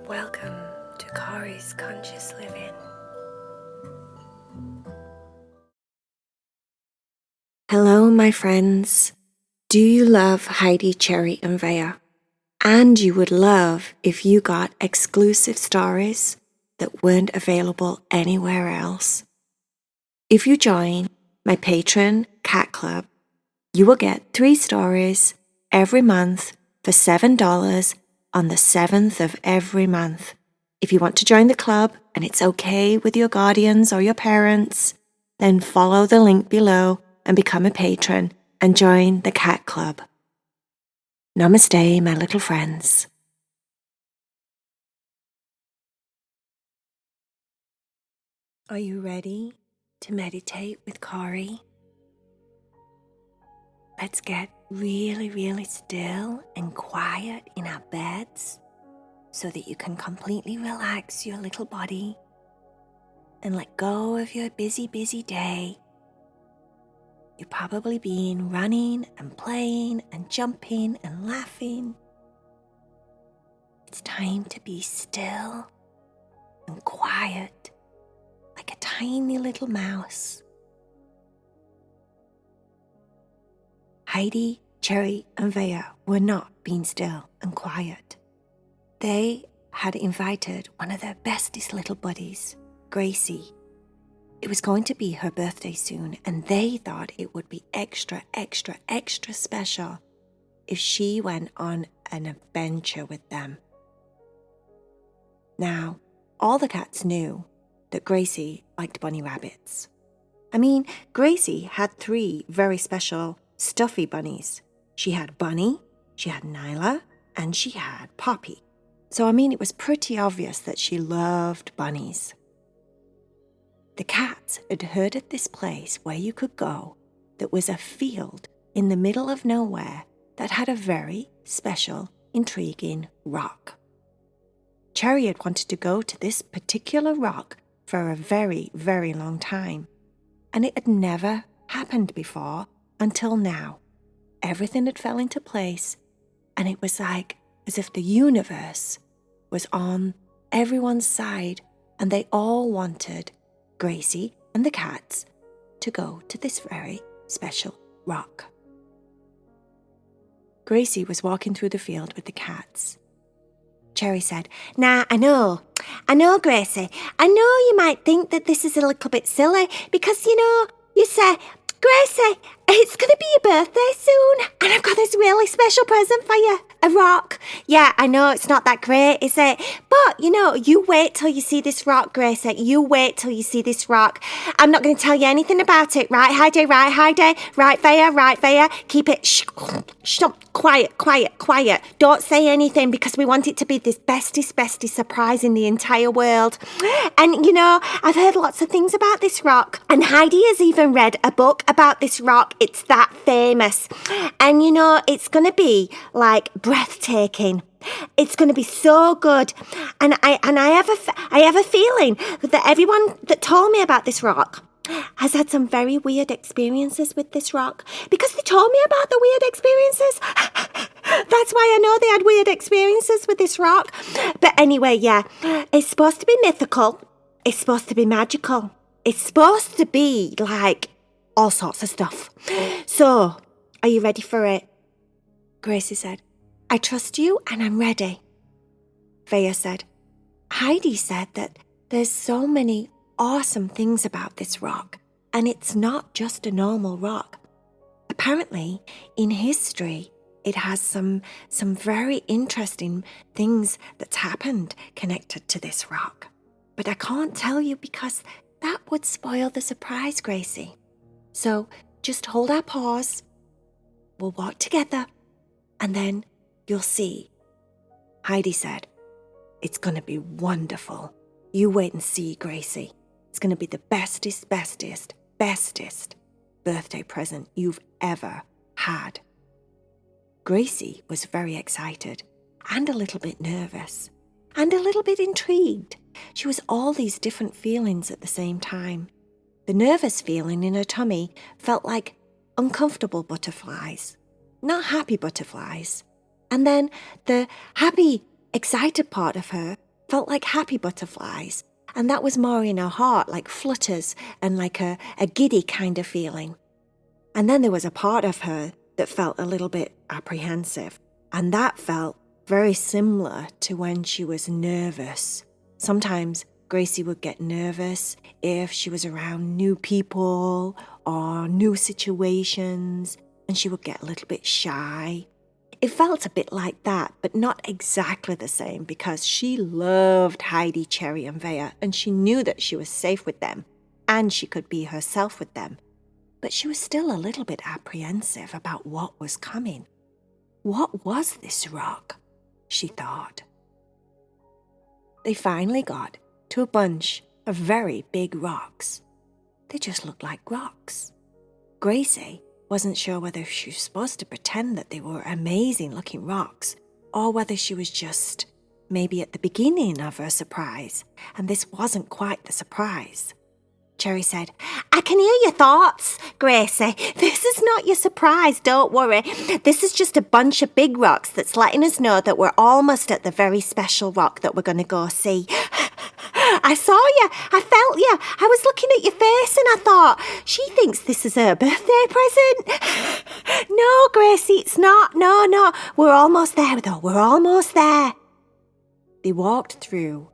Welcome to Kari's Conscious Living. Hello, my friends. Do you love Heidi, Cherry, and Vaya? And you would love if you got exclusive stories that weren't available anywhere else. If you join my Patreon Cat Club, you will get 3 stories every month for $7 on the 7th of every month. If you want to join the club and it's okay with your guardians or your parents, then follow the link below and become a patron and join the Cat Club. Namaste, my little friends. Are you ready to meditate with Kari? Let's get really, really still and quiet in our beds so that you can completely relax your little body and let go of your busy, busy day. You've probably been running and playing and jumping and laughing. It's time to be still and quiet like a tiny little mouse. Heidi, Cherry, and Vaya were not being still and quiet. They had invited one of their bestest little buddies, Gracie. It was going to be her birthday soon, and they thought it would be extra, extra, extra special if she went on an adventure with them. Now, all the cats knew that Gracie liked bunny rabbits. I mean, Gracie had 3 very special stuffy bunnies. She had Bunny, she had Nyla, and she had Poppy. So, it was pretty obvious that she loved bunnies. The cats had heard of this place where you could go that was a field in the middle of nowhere that had a very special, intriguing rock. Cherry had wanted to go to this particular rock for a very, very long time, and it had never happened before until now. Everything had fell into place, and it was like as if the universe was on everyone's side, and they all wanted Gracie and the cats to go to this very special rock. Gracie was walking through the field with the cats. Cherry said, "Nah, I know, Gracie. I know you might think that this is a little bit silly because, you say, Gracie, it's going to be your birthday soon, and I've got this really special present for you, a rock. Yeah, I know it's not that great, is it? But, you wait till you see this rock, Gracie. You wait till you see this rock. I'm not going to tell you anything about it, right, Heidi? Right, Heidi? Right, Vaya? Keep it quiet. Don't say anything because we want it to be this bestest surprise in the entire world. And, I've heard lots of things about this rock, and Heidi has even read a book about this rock. It's that famous. And, it's going to be like breathtaking. It's going to be so good. And I have a feeling that everyone that told me about this rock has had some very weird experiences with this rock, because they told me about the weird experiences. That's why I know they had weird experiences with this rock. But anyway, yeah, it's supposed to be mythical. It's supposed to be magical. It's supposed to be like all sorts of stuff. So, are you ready for it? Gracie said, "I trust you and I'm ready." Vaya said, "Heidi said that there's so many awesome things about this rock, and it's not just a normal rock. Apparently, in history, it has some very interesting things that's happened connected to this rock. But I can't tell you because that would spoil the surprise, Gracie. So just hold our paws. We'll walk together, and then you'll see." Heidi said, "It's going to be wonderful. You wait and see, Gracie. It's going to be the bestest birthday present you've ever had." Gracie was very excited and a little bit nervous and a little bit intrigued. She was all these different feelings at the same time. The nervous feeling in her tummy felt like uncomfortable butterflies, not happy butterflies. And then the happy excited part of her felt like happy butterflies, and that was more in her heart, like flutters and like a giddy kind of feeling. And then there was a part of her that felt a little bit apprehensive, and that felt very similar to when she was nervous. Sometimes Gracie would get nervous if she was around new people or new situations, and she would get a little bit shy. It felt a bit like that, but not exactly the same, because she loved Heidi, Cherry and Vaya, and she knew that she was safe with them and she could be herself with them. But she was still a little bit apprehensive about what was coming. What was this rock? She thought. They finally got to a bunch of very big rocks. They just looked like rocks. Gracie wasn't sure whether she was supposed to pretend that they were amazing looking rocks, or whether she was just maybe at the beginning of her surprise, and this wasn't quite the surprise. Cherry said, "I can hear your thoughts, Gracie. This is not your surprise, don't worry. This is just a bunch of big rocks that's letting us know that we're almost at the very special rock that we're going to go see. I saw you, I felt you, I was looking at your face and I thought, she thinks this is her birthday present. No, Gracie, it's not, no, we're almost there though, we're almost there." They walked through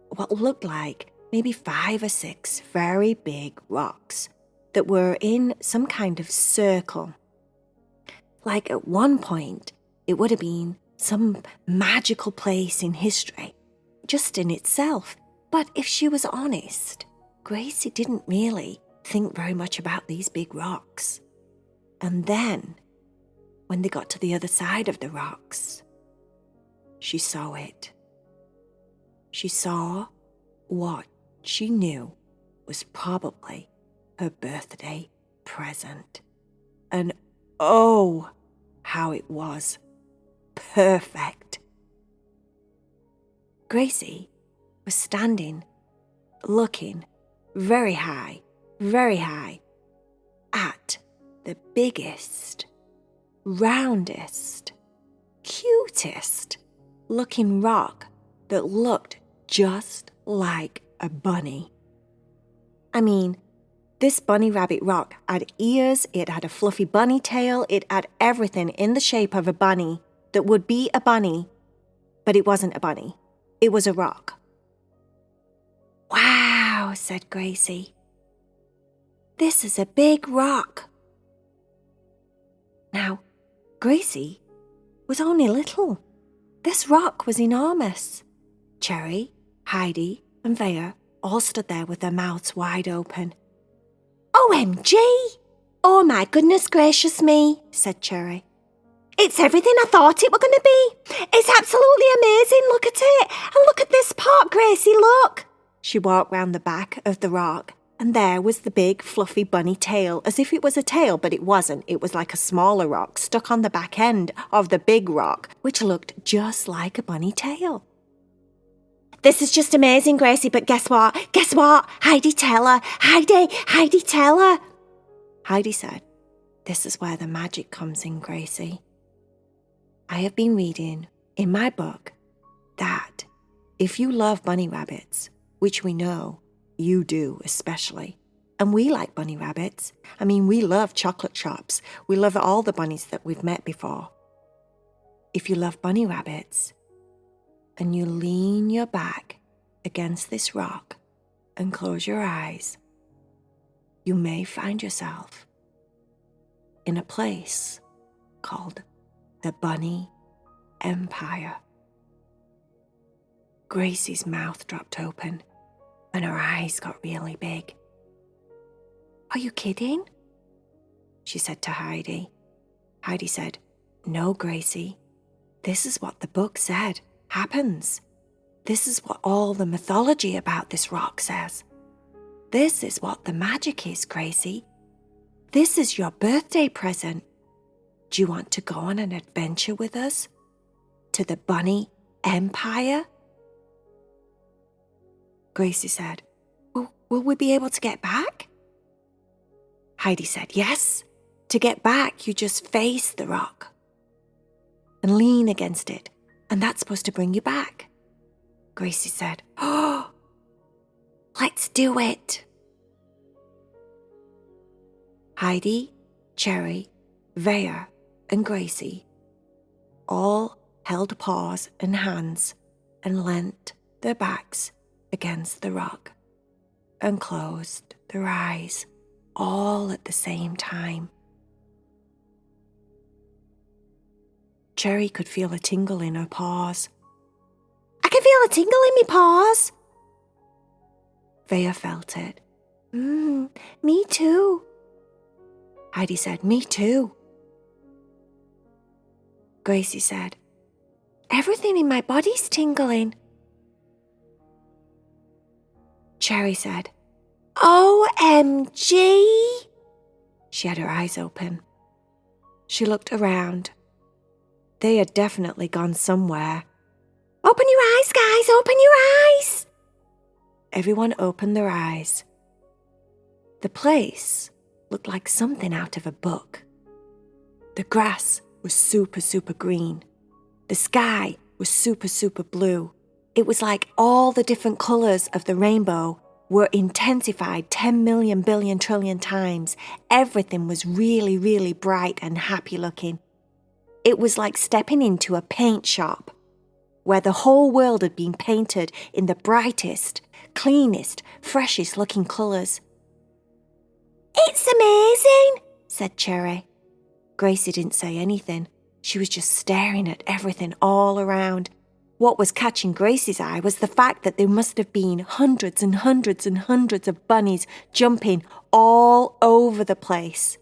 what looked like maybe 5 or 6 very big rocks that were in some kind of circle. Like at one point, it would have been some magical place in history, just in itself. But if she was honest, Gracie didn't really think very much about these big rocks. And then, when they got to the other side of the rocks, she saw it. She saw what she knew was probably her birthday present. And oh, how it was perfect. Gracie was standing, looking very high at the biggest, roundest, cutest looking rock that looked just like a bunny. I mean, this bunny rabbit rock had ears, it had a fluffy bunny tail, it had everything in the shape of a bunny that would be a bunny, but it wasn't a bunny. It was a rock. "Wow," said Gracie. "This is a big rock." Now, Gracie was only little. This rock was enormous. Cherry, Heidi, and Vaya all stood there with their mouths wide open. "OMG! Oh my goodness gracious me," said Cherry. "It's everything I thought it were going to be. It's absolutely amazing. Look at it. And look at this part, Gracie, look." She walked round the back of the rock, and there was the big fluffy bunny tail, as if it was a tail, but it wasn't. It was like a smaller rock stuck on the back end of the big rock, which looked just like a bunny tail. "This is just amazing, Gracie, but guess what? Guess what? Heidi, tell her. Heidi, tell her." Heidi said, "This is where the magic comes in, Gracie. I have been reading in my book that if you love bunny rabbits, which we know you do especially, and we like bunny rabbits. I mean, we love chocolate shops. We love all the bunnies that we've met before. If you love bunny rabbits, and you lean your back against this rock and close your eyes, you may find yourself in a place called the Bunny Empire." Gracie's mouth dropped open and her eyes got really big. "Are you kidding?" she said to Heidi. Heidi said, "No, Gracie, this is what the book said happens. This is what all the mythology about this rock says. This is what the magic is, Gracie. This is your birthday present. Do you want to go on an adventure with us to the Bunny Empire?" Gracie said, Will we be able to get back?" Heidi said, "Yes. To get back, you just face the rock and lean against it And that's supposed to bring you back. Gracie said, "Oh, let's do it." Heidi, Cherry, Vaya, and Gracie all held paws and hands and leant their backs against the rock and closed their eyes all at the same time. Cherry could feel a tingle in her paws. "I can feel a tingle in my paws." Vaya felt it. Me too." Heidi said, "Me too." Gracie said, "Everything in my body's tingling." Cherry said, "OMG!" She had her eyes open. She looked around. They had definitely gone somewhere. "Open your eyes, guys, open your eyes!" Everyone opened their eyes. The place looked like something out of a book. The grass was super green. The sky was super blue. It was like all the different colours of the rainbow were intensified 10 million billion trillion times. Everything was really bright and happy looking. It was like stepping into a paint shop where the whole world had been painted in the brightest, cleanest, freshest looking colours. "It's amazing," said Cherry. Gracie didn't say anything. She was just staring at everything all around. What was catching Gracie's eye was the fact that there must have been hundreds and hundreds and hundreds of bunnies jumping all over the place.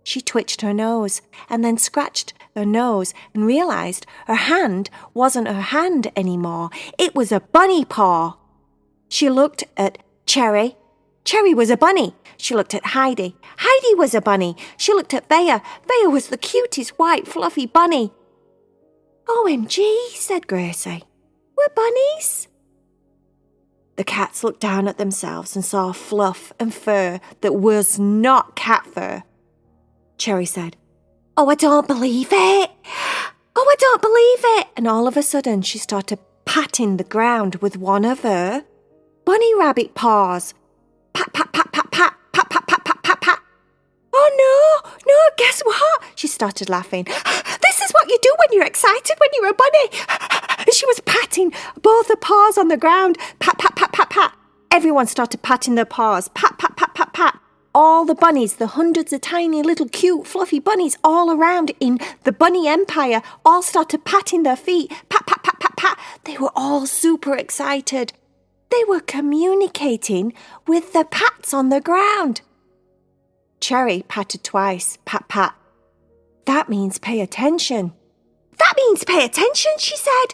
She twitched her nose and then scratched her nose and realised her hand wasn't her hand anymore. It was a bunny paw. She looked at Cherry. Cherry was a bunny. She looked at Heidi. Heidi was a bunny. She looked at Vaya. Vaya was the cutest white fluffy bunny. "OMG, said Gracie. "We're bunnies." The cats looked down at themselves and saw fluff and fur that was not cat fur. Cherry said, "Oh, I don't believe it. Oh, I don't believe it." And all of a sudden she started patting the ground with one of her bunny rabbit paws. Pat, pat, pat, pat, pat, pat, pat, pat, pat, pat, pat. "Oh no, guess what?" She started laughing. "This is what you do when you're excited when you're a bunny." And she was patting both her paws on the ground. Pat, pat, pat, pat, pat. Everyone started patting their paws. Pat, pat, pat, pat, pat. All the bunnies, the hundreds of tiny little cute fluffy bunnies all around in the bunny empire, all started patting their feet. Pat, pat, pat, pat, pat. They were all super excited. They were communicating with the pats on the ground. Cherry patted twice. Pat, pat. "That means pay attention." "That means pay attention," she said.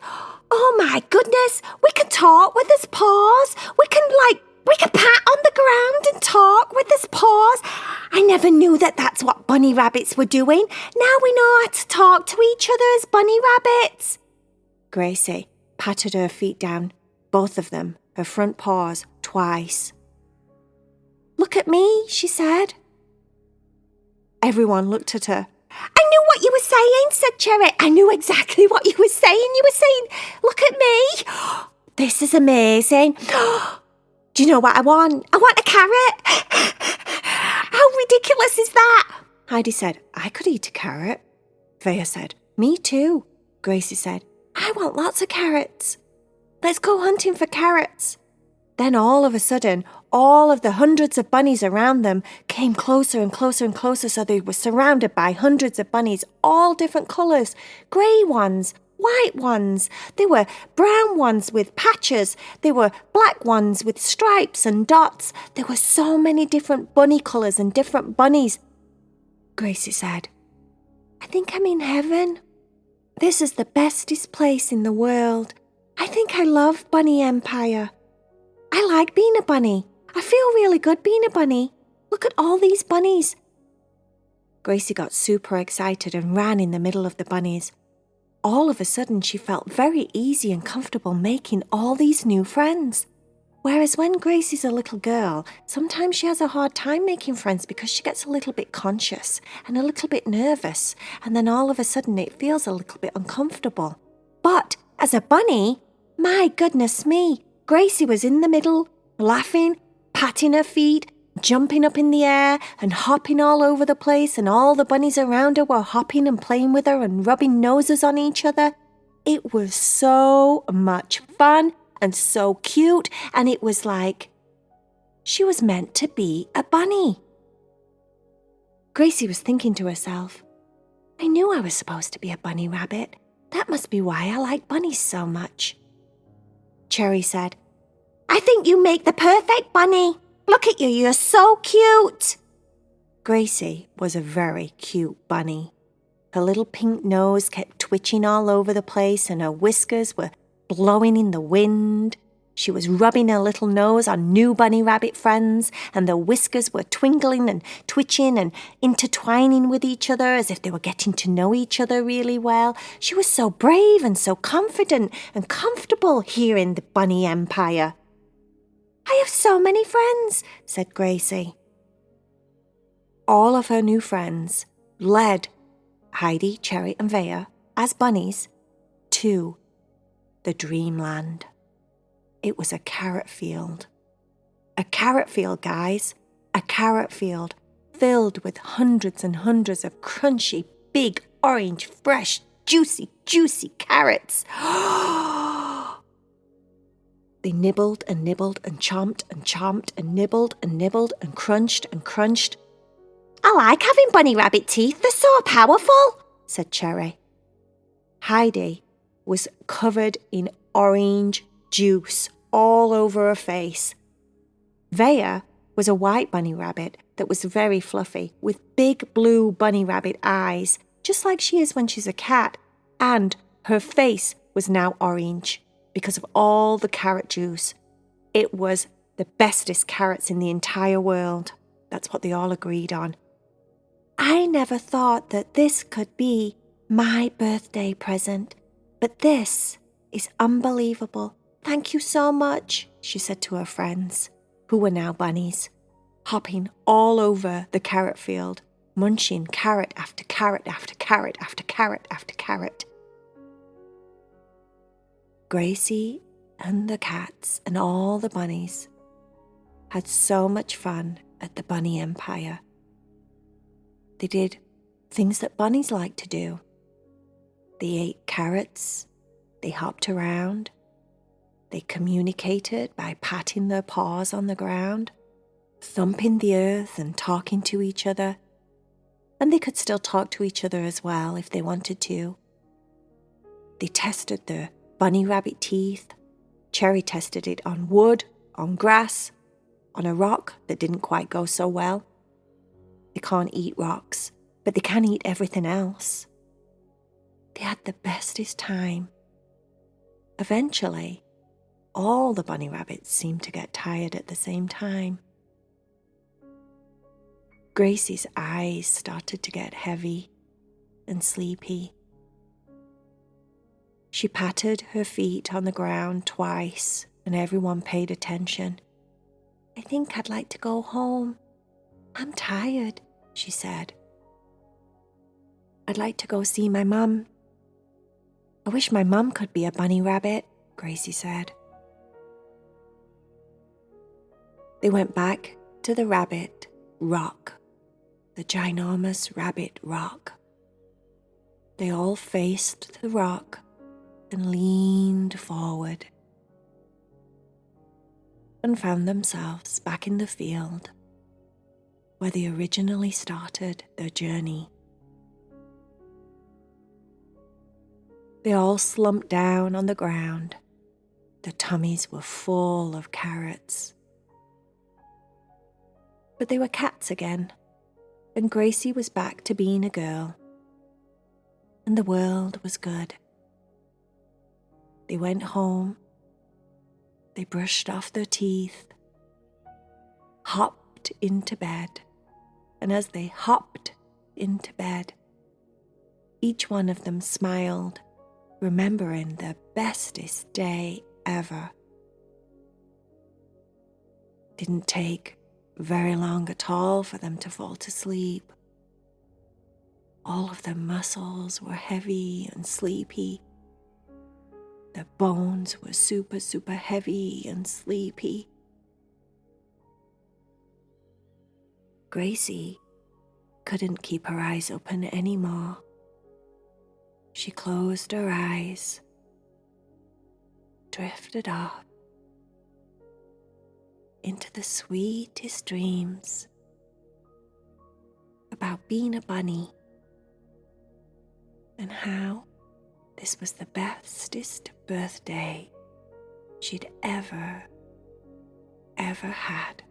"Oh my goodness, we can talk with his paws. We can pat on the ground and talk with his paws. I never knew that that's what bunny rabbits were doing. Now we know how to talk to each other as bunny rabbits." Gracie patted her feet down, both of them, her front paws, twice. "Look at me," she said. Everyone looked at her. "I knew what you were saying," said Cherry. "I knew exactly what you were saying. You were saying, 'Look at me. This is amazing. Do you know what I want? I want a carrot.'" "How ridiculous is that?" Heidi said, "I could eat a carrot." Vaya said, "Me too." Gracie said, "I want lots of carrots. Let's go hunting for carrots." Then all of a sudden, all of the hundreds of bunnies around them came closer and closer and closer, so they were surrounded by hundreds of bunnies, all different colours, grey ones, white ones. There were brown ones with patches. There were black ones with stripes and dots. There were so many different bunny colours and different bunnies. Gracie said, "I think I'm in heaven. This is the bestest place in the world. I think I love Bunny Empire. I like being a bunny. I feel really good being a bunny. Look at all these bunnies." Gracie got super excited and ran in the middle of the bunnies. All of a sudden, she felt very easy and comfortable making all these new friends. Whereas when Gracie's a little girl, sometimes she has a hard time making friends because she gets a little bit conscious and a little bit nervous, and then all of a sudden it feels a little bit uncomfortable. But as a bunny, my goodness me, Gracie was in the middle, laughing, patting her feet, jumping up in the air and hopping all over the place, and all the bunnies around her were hopping and playing with her and rubbing noses on each other. It was so much fun and so cute, and it was like she was meant to be a bunny. Gracie was thinking to herself, I knew I was supposed to be a bunny rabbit. That must be why I like bunnies so much. Cherry said, I think you make the perfect bunny. Look at you, you're so cute. Gracie was a very cute bunny. Her little pink nose kept twitching all over the place and her whiskers were blowing in the wind. She was rubbing her little nose on new bunny rabbit friends, and the whiskers were twinkling and twitching and intertwining with each other as if they were getting to know each other really well. She was so brave and so confident and comfortable here in the bunny empire. I have so many friends, said Gracie. All of her new friends led Heidi, Cherry and Vaya as bunnies to the dreamland. It was a carrot field. A carrot field, guys. A carrot field filled with hundreds and hundreds of crunchy, big, orange, fresh, juicy carrots. They nibbled and nibbled and chomped and nibbled and crunched and crunched. I like having bunny rabbit teeth. They're so powerful, said Cherry. Heidi was covered in orange juice all over her face. Vaya was a white bunny rabbit that was very fluffy, with big blue bunny rabbit eyes, just like she is when she's a cat, and her face was now orange because of all the carrot juice. It was the bestest carrots in the entire world. That's what they all agreed on. I never thought that this could be my birthday present, but this is unbelievable. Thank you so much, she said to her friends, who were now bunnies, hopping all over the carrot field, munching carrot after carrot after carrot after carrot after carrot. Gracie and the cats and all the bunnies had so much fun at the bunny empire. They did things that bunnies like to do. They ate carrots, they hopped around, they communicated by patting their paws on the ground, thumping the earth and talking to each other. And they could still talk to each other as well if they wanted to. They tested their bunny rabbit teeth. Cherry tested it on wood, on grass, on a rock that didn't quite go so well. They can't eat rocks, but they can eat everything else. They had the bestest time. Eventually, all the bunny rabbits seemed to get tired at the same time. Gracie's eyes started to get heavy and sleepy. She patted her feet on the ground twice, and everyone paid attention. I think I'd like to go home. I'm tired, she said. I'd like to go see my mum. I wish my mum could be a bunny rabbit, Gracie said. They went back to the rabbit rock, the ginormous rabbit rock. They all faced the rock and leaned forward and found themselves back in the field where they originally started their journey. They all slumped down on the ground. Their tummies were full of carrots. But they were cats again, and Gracie was back to being a girl. And the world was good. They went home. They brushed off their teeth, hopped into bed, and as they hopped into bed, each one of them smiled, remembering their bestest day ever. Didn't take very long at all for them to fall to sleep. All of their muscles were heavy and sleepy, The bones were super, super heavy and sleepy. Gracie couldn't keep her eyes open anymore. She closed her eyes, drifted off into the sweetest dreams about being a bunny and how this was the bestest birthday she'd ever had.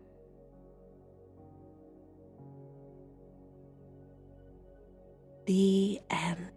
The end.